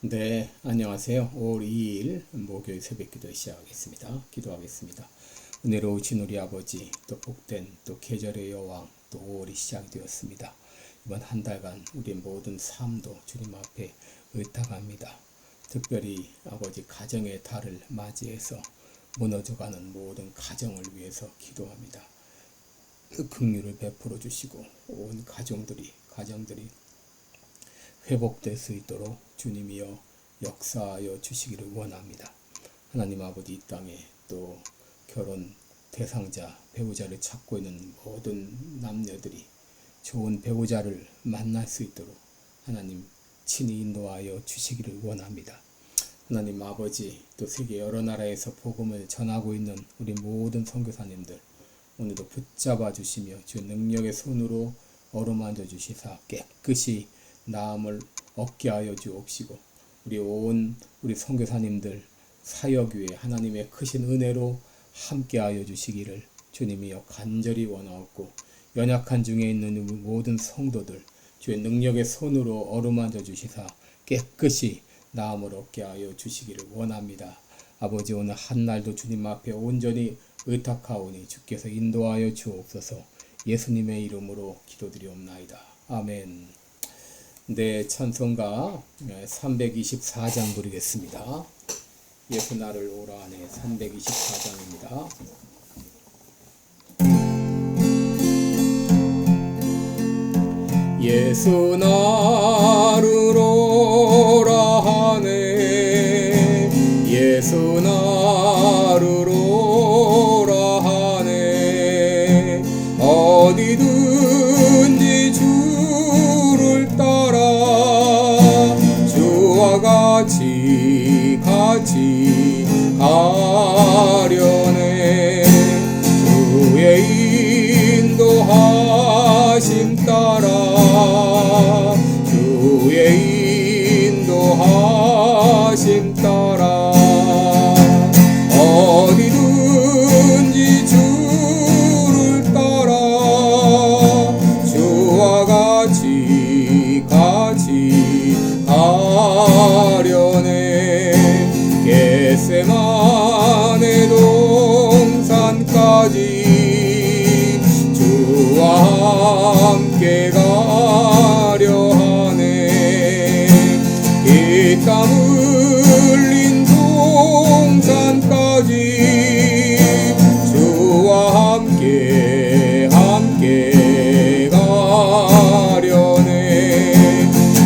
네, 안녕하세요. 5월 2일 목요일 새벽기도 시작하겠습니다. 기도하겠습니다. 은혜로우신 우리 아버지, 또 복된 또 계절의 여왕, 또 5월이 시작되었습니다. 이번 한 달간 우리 모든 삶도 주님 앞에 의탁합니다. 특별히 아버지 가정의 달을 맞이해서 무너져가는 모든 가정을 위해서 기도합니다. 긍휼을 베풀어 주시고 온 가정들이 회복될 수 있도록 주님이여 역사하여 주시기를 원합니다. 하나님 아버지, 이 땅에 또 결혼 대상자, 배우자를 찾고 있는 모든 남녀들이 좋은 배우자를 만날 수 있도록 하나님 친히 인도하여 주시기를 원합니다. 하나님 아버지, 또 세계 여러 나라에서 복음을 전하고 있는 우리 모든 선교사님들 오늘도 붙잡아 주시며 주 능력의 손으로 어루만져 주시사 깨끗이 나음을 얻게 하여 주옵시고 우리 선교사님들 사역 위에 하나님의 크신 은혜로 함께 하여 주시기를 주님이여 간절히 원하옵고, 연약한 중에 있는 모든 성도들 주의 능력의 손으로 어루만져 주시사 깨끗이 나음을 얻게 하여 주시기를 원합니다. 아버지, 오늘 한 날도 주님 앞에 온전히 의탁하오니 주께서 인도하여 주옵소서. 예수님의 이름으로 기도드리옵나이다. 아멘. 네, 찬송가 324장 부르겠습니다. 예수 나를 오라 하네 324장입니다. 예수 나를 오라 하네 예수 나를 오라 하네 어디든지 주를 따라 주와 같이 가려네 주의 인도하심 따라 주의 인도하심 따라 어디든지 주를 따라 주와 같이 가려네 겟세마네 동산까지 주와 함께 가려 하네 피땀 흘린 동산까지 주와 함께 가려네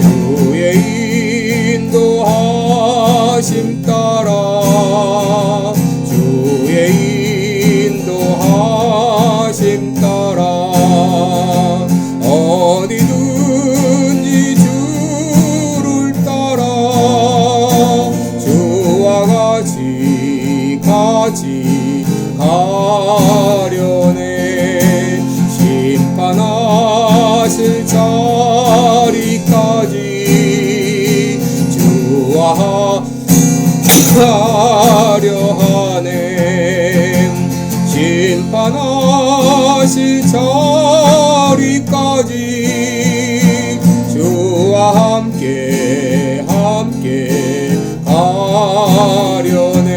주의 인도하심 따라 주의 인도하심 따라 어디든지 주를 따라 주와 같이 가려네 심판하실 자리까지 주와 가려 하네 심판하실 자리까지 주와 함께 가려네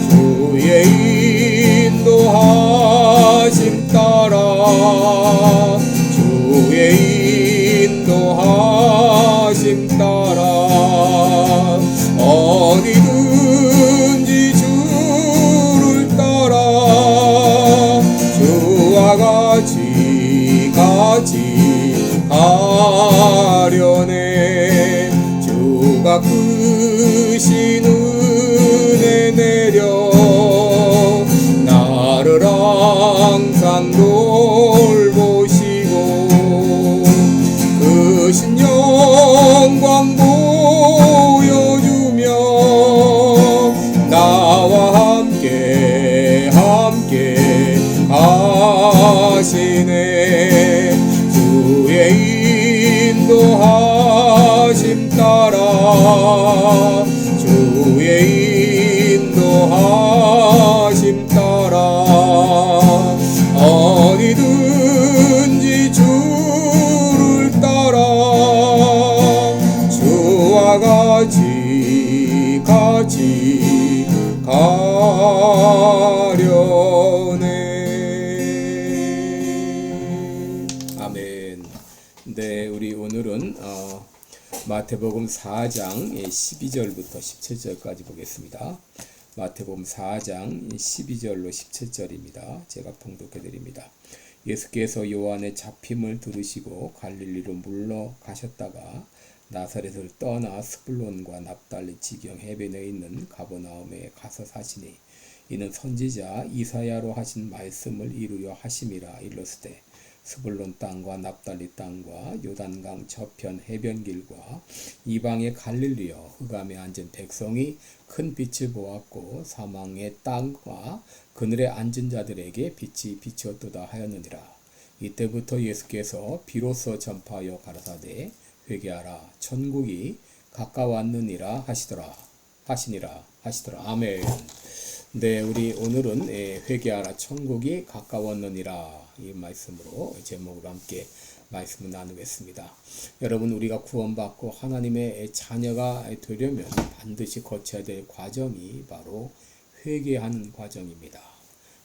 주의 인도하심 따라 주의 인도하심 따라 어디든지 주를 따라 주와 같이 가려네 주가 크신 은혜 내려 나를 항상 돌보시고 크신 영광 보여주며 나와 함께 하시네 주의 인도하심 따라 주의 인도하심 따라 어디든지 주를 따라 주와 네, 우리 오늘은 마태복음 4장 12절부터 17절까지 보겠습니다. 마태복음 4장 12절로 17절입니다. 제가 봉독해 드립니다. 예수께서 요한의 잡힘을 들으시고 갈릴리로 물러가셨다가 나사렛을 떠나 스불론과 납달리 지경 해변에 있는 가버나움에 가서 사시니 이는 선지자 이사야로 하신 말씀을 이루려 하심이라. 일렀으되 스불론 땅과 납달리 땅과 요단강 저편 해변길과 이방의 갈릴리여 흑암에 앉은 백성이 큰 빛을 보았고 사망의 땅과 그늘에 앉은 자들에게 빛이 비추었도다 하였느니라. 이때부터 예수께서 비로소 전파하여 가라사대 회개하라 천국이 가까웠느니라 하시니라. 아멘. 네, 우리 오늘은 회개하라 천국이 가까웠느니라 이 말씀으로 제목으로 함께 말씀을 나누겠습니다. 여러분, 우리가 구원받고 하나님의 자녀가 되려면 반드시 거쳐야 될 과정이 바로 회개하는 과정입니다.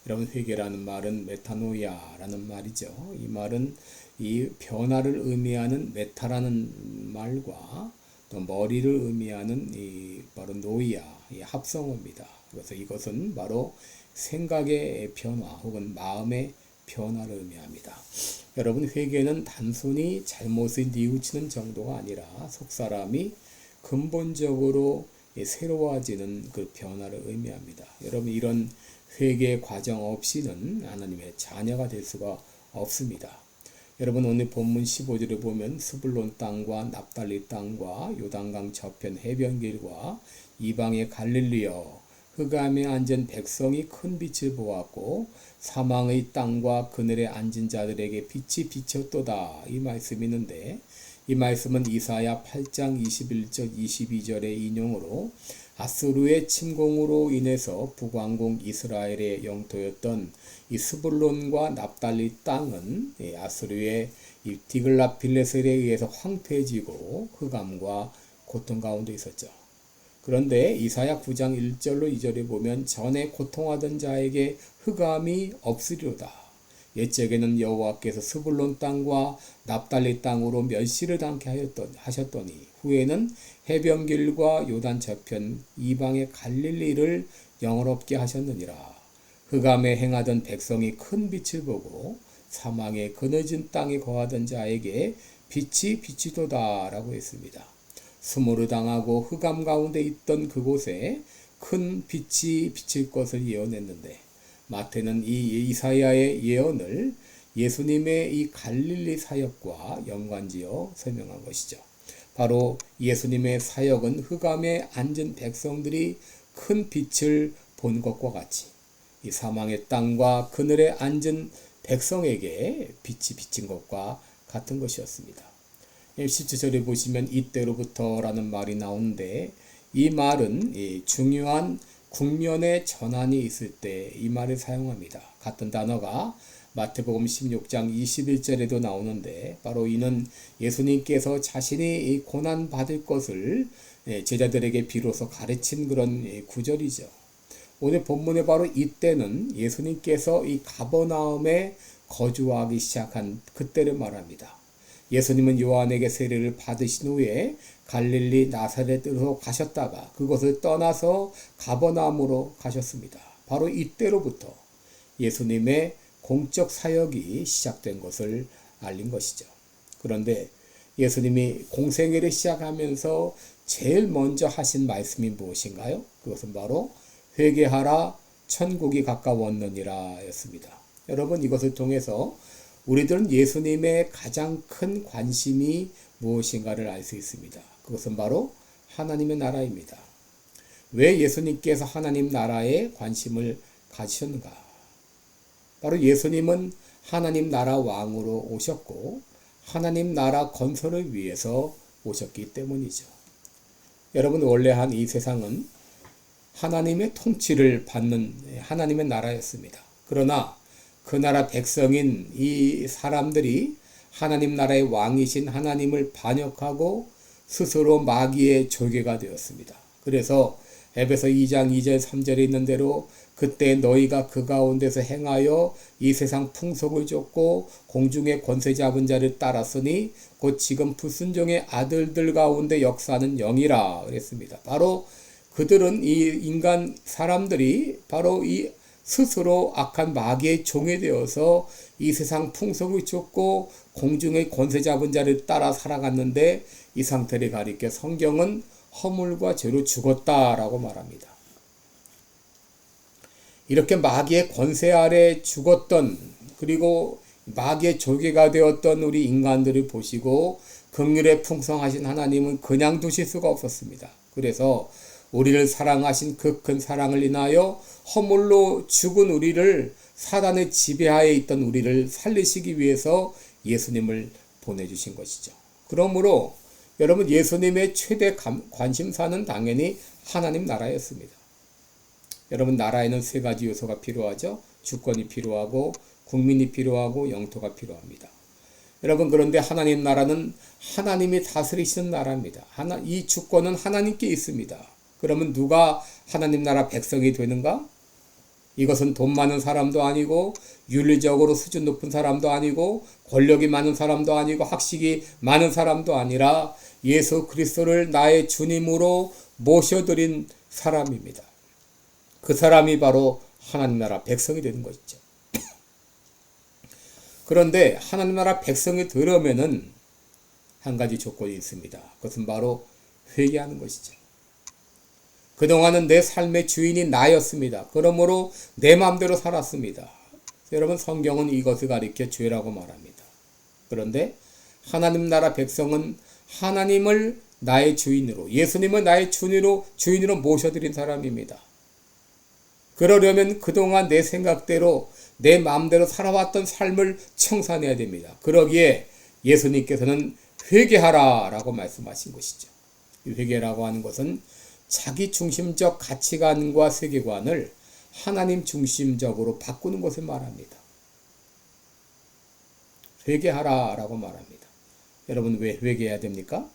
여러분, 회개라는 말은 메타노이아라는 말이죠. 이 말은 이 변화를 의미하는 메타라는 말과 또 머리를 의미하는 이 바로 노이아, 이 합성어입니다. 그래서 이것은 바로 생각의 변화 혹은 마음의 변화를 의미합니다. 여러분, 회개는 단순히 잘못을 뉘우치는 정도가 아니라 속사람이 근본적으로 새로워지는 그 변화를 의미합니다. 여러분, 이런 회개 과정 없이는 하나님의 자녀가 될 수가 없습니다. 여러분, 오늘 본문 15절에 보면 스불론 땅과 납달리 땅과 요단강 저편 해변길과 이방의 갈릴리여 흑암에 앉은 백성이 큰 빛을 보았고 사망의 땅과 그늘에 앉은 자들에게 빛이 비쳤도다 이 말씀이 있는데, 이 말씀은 이사야 8장 21절 22절의 인용으로 아수르의 침공으로 인해서 북왕국 이스라엘의 영토였던 이 스불론과 납달리 땅은 아수르의 디글랏빌레셀에 의해서 황폐해지고 흑암과 고통 가운데 있었죠. 그런데 이사야 9장 1절로 2절에 보면 전에 고통하던 자에게 흑암이 없으리로다. 옛적에는 여호와께서 스불론 땅과 납달리 땅으로 멸시를 당케 하셨더니 후에는 해변길과 요단 저편 이방의 갈릴리를 영화롭게 하셨느니라. 흑암에 행하던 백성이 큰 빛을 보고 사망의 그늘진 땅에 거하던 자에게 빛이 비치도다 라고 했습니다. 수모를 당하고 흑암 가운데 있던 그곳에 큰 빛이 비칠 것을 예언했는데, 마태는 이 이사야의 예언을 예수님의 이 갈릴리 사역과 연관지어 설명한 것이죠. 바로 예수님의 사역은 흑암에 앉은 백성들이 큰 빛을 본 것과 같이 이 사망의 땅과 그늘에 앉은 백성에게 빛이 비친 것과 같은 것이었습니다. 17절에 보시면 이때로부터라는 말이 나오는데, 이 말은 중요한 국면의 전환이 있을 때 이 말을 사용합니다. 같은 단어가 마태복음 16장 21절에도 나오는데, 바로 이는 예수님께서 자신이 고난 받을 것을 제자들에게 비로소 가르친 그런 구절이죠. 오늘 본문에 바로 이때는 예수님께서 이 가버나움에 거주하기 시작한 그때를 말합니다. 예수님은 요한에게 세례를 받으신 후에 갈릴리 나사렛으로 가셨다가 그것을 떠나서 가버나움으로 가셨습니다. 바로 이때로부터 예수님의 공적 사역이 시작된 것을 알린 것이죠. 그런데 예수님이 공생애를 시작하면서 제일 먼저 하신 말씀이 무엇인가요? 그것은 바로 회개하라 천국이 가까웠느니라 였습니다. 여러분, 이것을 통해서 우리들은 예수님의 가장 큰 관심이 무엇인가를 알 수 있습니다. 그것은 바로 하나님의 나라입니다. 왜 예수님께서 하나님 나라에 관심을 가지셨는가? 바로 예수님은 하나님 나라 왕으로 오셨고 하나님 나라 건설을 위해서 오셨기 때문이죠. 여러분, 원래 한 이 세상은 하나님의 통치를 받는 하나님의 나라였습니다. 그러나 그 나라 백성인 이 사람들이 하나님 나라의 왕이신 하나님을 반역하고 스스로 마귀의 조개가 되었습니다. 그래서 에베소 2장 2절 3절에 있는 대로 그때 너희가 그 가운데서 행하여 이 세상 풍속을 쫓고 공중의 권세 잡은 자를 따랐으니 곧 지금 불순종의 아들들 가운데 역사하는 영이라 그랬습니다. 바로 그들은 이 인간 사람들이 바로 이 스스로 악한 마귀의 종이 되어서 이 세상 풍속을 쫓고 공중의 권세 잡은 자를 따라 살아갔는데 이 상태를 가리켜 성경은 허물과 죄로 죽었다라고 말합니다. 이렇게 마귀의 권세 아래 죽었던 그리고 마귀의 조개가 되었던 우리 인간들을 보시고 긍휼에 풍성하신 하나님은 그냥 두실 수가 없었습니다. 그래서 우리를 사랑하신 그 큰 사랑을 인하여 허물로 죽은 우리를 사단의 지배하에 있던 우리를 살리시기 위해서 예수님을 보내주신 것이죠. 그러므로 여러분 예수님의 최대 관심사는 당연히 하나님 나라였습니다. 여러분 나라에는 세 가지 요소가 필요하죠. 주권이 필요하고 국민이 필요하고 영토가 필요합니다. 여러분 그런데 하나님 나라는 하나님이 다스리시는 나라입니다. 이 주권은 하나님께 있습니다. 그러면 누가 하나님 나라 백성이 되는가? 이것은 돈 많은 사람도 아니고 윤리적으로 수준 높은 사람도 아니고 권력이 많은 사람도 아니고 학식이 많은 사람도 아니라 예수 그리스도를 나의 주님으로 모셔드린 사람입니다. 그 사람이 바로 하나님 나라 백성이 되는 것이죠. 그런데 하나님 나라 백성이 되려면은 한 가지 조건이 있습니다. 그것은 바로 회개하는 것이죠. 그동안은 내 삶의 주인이 나였습니다. 그러므로 내 마음대로 살았습니다. 여러분 성경은 이것을 가리켜 죄라고 말합니다. 그런데 하나님 나라 백성은 하나님을 나의 주인으로 예수님을 나의 주인으로 모셔드린 사람입니다. 그러려면 그동안 내 생각대로 내 마음대로 살아왔던 삶을 청산해야 됩니다. 그러기에 예수님께서는 회개하라 라고 말씀하신 것이죠. 이 회개라고 하는 것은 자기 중심적 가치관과 세계관을 하나님 중심적으로 바꾸는 것을 말합니다. 회개하라 라고 말합니다. 여러분 왜 회개해야 됩니까?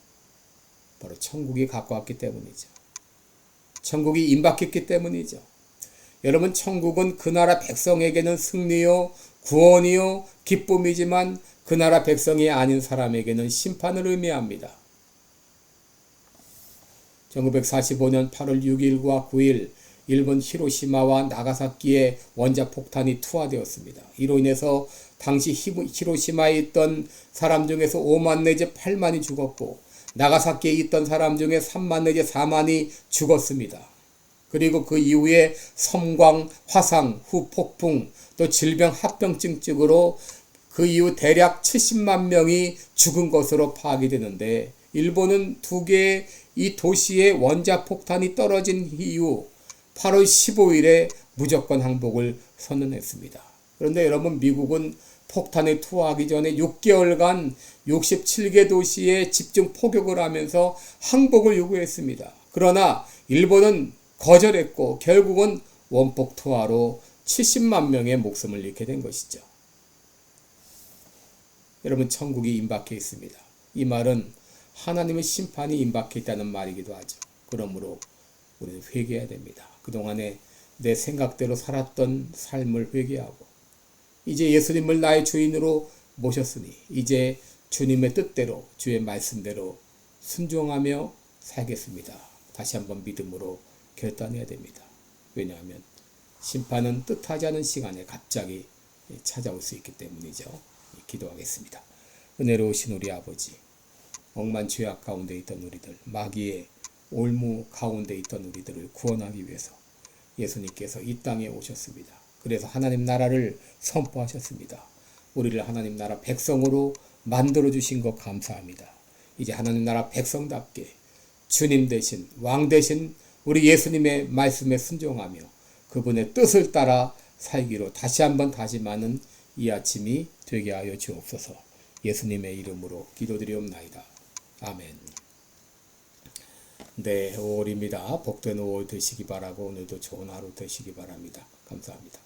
바로 천국이 가까웠기 때문이죠. 천국이 임박했기 때문이죠. 여러분 천국은 그 나라 백성에게는 승리요 구원이요 기쁨이지만 그 나라 백성이 아닌 사람에게는 심판을 의미합니다. 1945년 8월 6일과 9일 일본 히로시마와 나가사키에 원자폭탄이 투하되었습니다. 이로 인해서 당시 히로시마에 있던 사람 중에서 5만 내지 8만이 죽었고 나가사키에 있던 사람 중에 3만 내지 4만이 죽었습니다. 그리고 그 이후에 섬광, 화상, 후폭풍, 또 질병 합병증으로 그 이후 대략 70만 명이 죽은 것으로 파악이 되는데 일본은 두 개의 이 도시에 원자폭탄이 떨어진 이후 8월 15일에 무조건 항복을 선언했습니다. 그런데 여러분 미국은 폭탄에 투하하기 전에 6개월간 67개 도시에 집중 포격을 하면서 항복을 요구했습니다. 그러나 일본은 거절했고 결국은 원폭 투하로 70만 명의 목숨을 잃게 된 것이죠. 여러분 천국이 임박해 있습니다. 이 말은 하나님의 심판이 임박해 있다는 말이기도 하죠. 그러므로 우리는 회개해야 됩니다. 그동안에 내 생각대로 살았던 삶을 회개하고 이제 예수님을 나의 주인으로 모셨으니 이제 주님의 뜻대로 주의 말씀대로 순종하며 살겠습니다. 다시 한번 믿음으로 결단해야 됩니다. 왜냐하면 심판은 뜻하지 않은 시간에 갑자기 찾아올 수 있기 때문이죠. 기도하겠습니다. 은혜로우신 우리 아버지, 억만 죄악 가운데 있던 우리들, 마귀의 올무 가운데 있던 우리들을 구원하기 위해서 예수님께서 이 땅에 오셨습니다. 그래서 하나님 나라를 선포하셨습니다. 우리를 하나님 나라 백성으로 만들어주신 것 감사합니다. 이제 하나님 나라 백성답게 주님 대신 왕 대신 우리 예수님의 말씀에 순종하며 그분의 뜻을 따라 살기로 다시 한번 다짐하는 이 아침이 되게 하여 주옵소서. 예수님의 이름으로 기도드리옵나이다. 아멘. 네, 5월입니다. 복된 5월 되시기 바라고 오늘도 좋은 하루 되시기 바랍니다. 감사합니다.